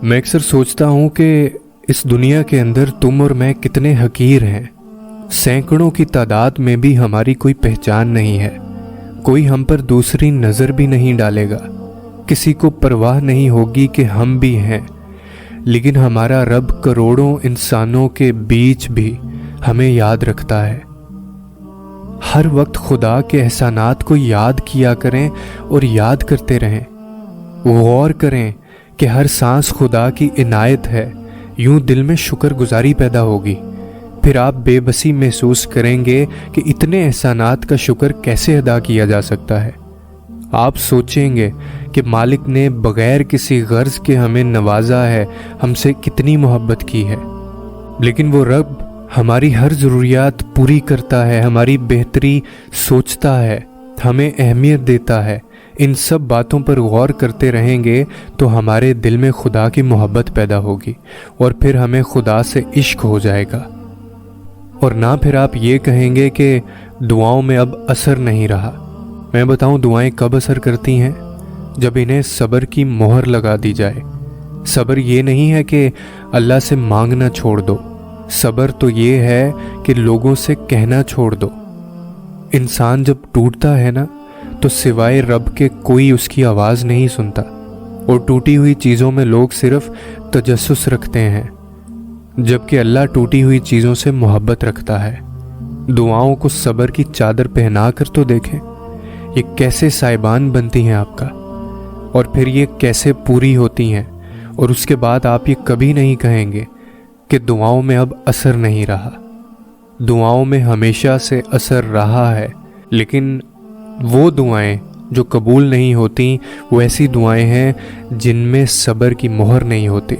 मैं अक्सर सोचता हूँ कि इस दुनिया के अंदर तुम और मैं कितने हकीर हैं। सैकड़ों की तादाद में भी हमारी कोई पहचान नहीं है। कोई हम पर दूसरी नज़र भी नहीं डालेगा। किसी को परवाह नहीं होगी कि हम भी हैं। लेकिन हमारा रब करोड़ों इंसानों के बीच भी हमें याद रखता है। हर वक्त खुदा के एहसानात को याद किया करें और याद करते रहें। गौर करें कि हर सांस खुदा की इनायत है। यूं दिल में शुक्रगुजारी पैदा होगी। फिर आप बेबसी महसूस करेंगे कि इतने एहसानात का शुक्र कैसे अदा किया जा सकता है। आप सोचेंगे कि मालिक ने बगैर किसी गर्ज के हमें नवाजा है, हमसे कितनी मोहब्बत की है। लेकिन वो रब हमारी हर ज़रूरियात पूरी करता है, हमारी बेहतरी सोचता है, हमें अहमियत देता है। इन सब बातों पर गौर करते रहेंगे तो हमारे दिल में खुदा की मोहब्बत पैदा होगी और फिर हमें खुदा से इश्क हो जाएगा। और ना फिर आप ये कहेंगे कि दुआओं में अब असर नहीं रहा। मैं बताऊं दुआएं कब असर करती हैं? जब इन्हें सब्र की मोहर लगा दी जाए। सब्र ये नहीं है कि अल्लाह से मांगना छोड़ दो। सब्र तो ये है कि लोगों से कहना छोड़ दो। इंसान जब टूटता है ना, तो सिवाय रब के कोई उसकी आवाज़ नहीं सुनता। और टूटी हुई चीज़ों में लोग सिर्फ तजस्सुस रखते हैं, जबकि अल्लाह टूटी हुई चीज़ों से मोहब्बत रखता है। दुआओं को सब्र की चादर पहना कर तो देखें, ये कैसे साइबान बनती हैं आपका, और फिर ये कैसे पूरी होती हैं। और उसके बाद आप ये कभी नहीं कहेंगे कि दुआओं में अब असर नहीं रहा। दुआओं में हमेशा से असर रहा है। लेकिन वो दुआएं जो कबूल नहीं होती, वो ऐसी दुआएं हैं जिनमें सब्र की मोहर नहीं होती।